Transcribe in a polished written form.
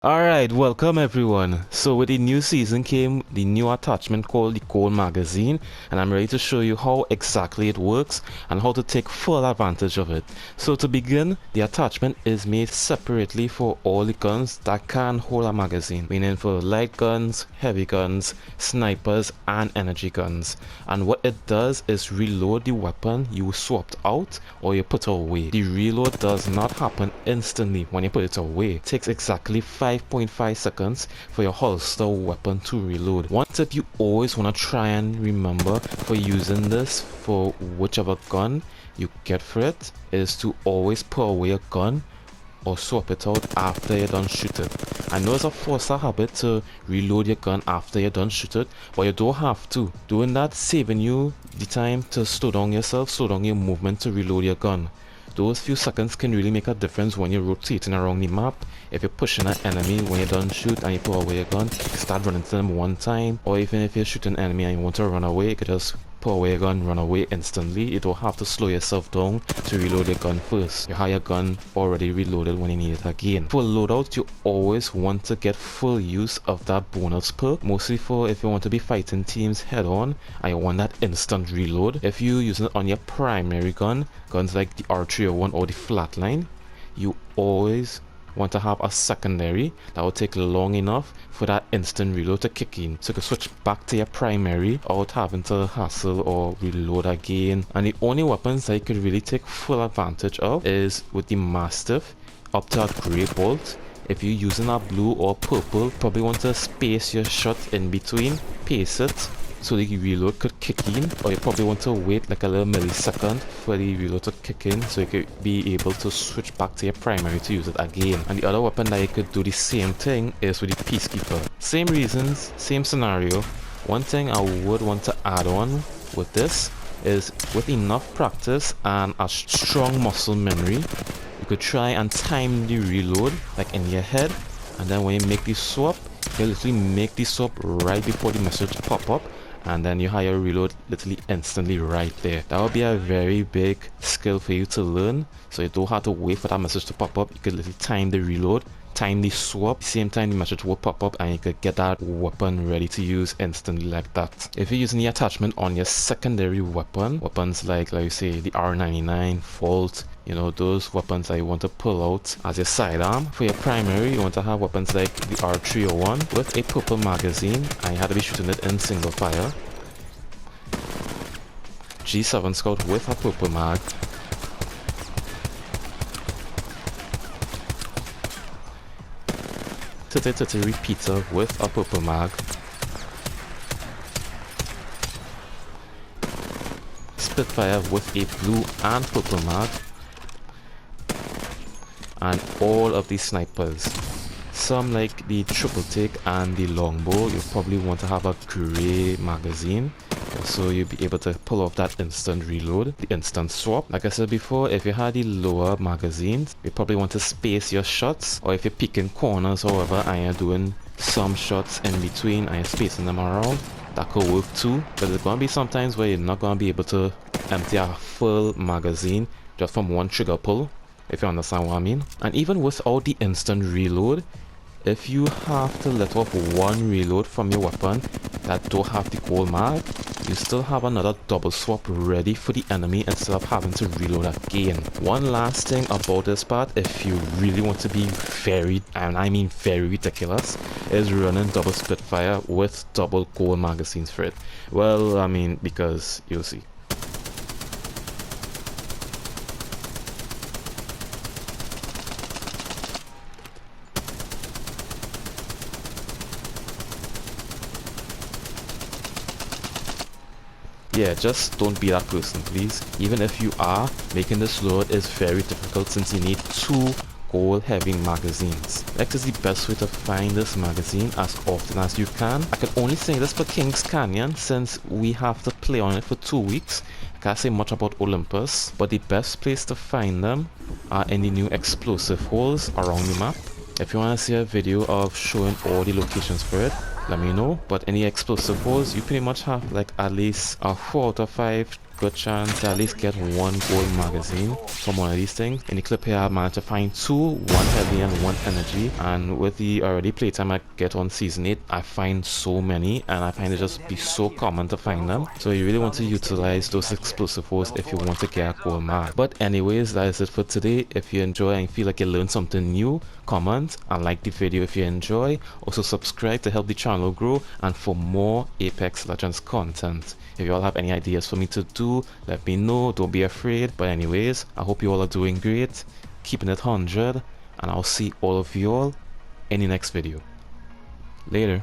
Alright, welcome everyone. So with the new season came the new attachment called the Gold Magazine, and I'm ready to show you how exactly it works and how to take full advantage of it. So to begin, the attachment is made separately for all the guns that can hold a magazine, meaning for light guns, heavy guns, snipers and energy guns. And what it does is reload the weapon you swapped out or you put away. The reload does not happen instantly when you put it away. It takes exactly 5.5 seconds for your holster weapon to reload. One tip you always want to try and remember for using this for whichever gun you get for it is to always put away a gun or swap it out after you're done shoot it. I know it's a forced habit to reload your gun after you're done shoot it, but you don't have to. Doing that saving you the time to slow down yourself, slow down your movement to reload your gun. Those few seconds can really make a difference when you're rotating around the map. If you're pushing an enemy when you're done shoot and you put away your gun, you can start running to them one time. Or even if you're shooting an enemy and you want to run away, you could just put away your gun, run away instantly. You don't have to slow yourself down to reload your gun first. You have your gun already reloaded when you need it again. For loadout, you always want to get full use of that bonus perk, mostly for if you want to be fighting teams head on and you want that instant reload. If you're using it on your primary gun, guns like the R301 or the Flatline, you always want to have a secondary that will take long enough for that instant reload to kick in, so you can switch back to your primary without having to hassle or reload again. And the only weapons that you could really take full advantage of is with the Mastiff up to a grey bolt. If you're using a blue or purple, probably want to space your shot in between, pace it so the reload could kick in, or you probably want to wait like a little millisecond for the reload to kick in so you could be able to switch back to your primary to use it again. And the other weapon that you could do the same thing is with the Peacekeeper. Same reasons, same scenario. One thing I would want to add on with this is with enough practice and a strong muscle memory, you could try and time the reload like in your head, and then when you make the swap, you literally make the swap right before the message pop up, and then you have your reload literally instantly right there. That would be a very big skill for you to learn, so you don't have to wait for that message to pop up. You could literally time the reload, time the swap, same time the message will pop up, and you could get that weapon ready to use instantly like that. If you're using the attachment on your secondary weapon, weapons like you say the R99, Volt, you know, those weapons that you want to pull out as your sidearm. For your primary, you want to have weapons like the R301 with a purple magazine, and you have to be shooting it in single fire. G7 Scout with a purple mag. Titty Repeater with a purple mag. Spitfire with a blue and purple mag. And all of these snipers. Some like the triple take and the longbow, you probably want to have a grey magazine, so you'll be able to pull off that instant reload, the instant swap. Like I said before, if you had the lower magazines, you probably want to space your shots, or if you're picking corners however and you're doing some shots in between and you're spacing them around, that could work too. But there's going to be some times where you're not going to be able to empty a full magazine just from one trigger pull, if you understand what I mean. And even without the instant reload, if you have to let off one reload from your weapon that don't have the gold mag, you still have another double swap ready for the enemy instead of having to reload again. One last thing about this part, if you really want to be very, and I mean very ridiculous, is running double Spitfire with double gold magazines for it. Well, I mean, because you'll see. Yeah, just don't be that person, please. Even if you are, making this load is very difficult since you need 2 gold heavy magazines. X is the best way to find this magazine as often as you can. I can only say this for Kings Canyon since we have to play on it for 2 weeks. I can't say much about Olympus, but the best place to find them are in the new explosive holes around the map. If you want to see a video of showing all the locations for it, let me know. But any explosive holes, you pretty much have like at least a 4 out of 5 good chance to at least get one gold magazine from one of these things. In the clip here, I managed to find two, one heavy and one energy, and with the already playtime I get on season 8, I find so many, and I find it just be so common to find them. So you really want to utilize those explosive force if you want to get a gold mag. But anyways, that is it for today. If you enjoy and feel like you learned something new, comment and like the video if you enjoy. Also subscribe to help the channel grow and for more Apex Legends content. If you all have any ideas for me to do, let me know. Don't be afraid. But anyways, I hope you all are doing great, keeping it 100, and I'll see all of you all in the next video. Later.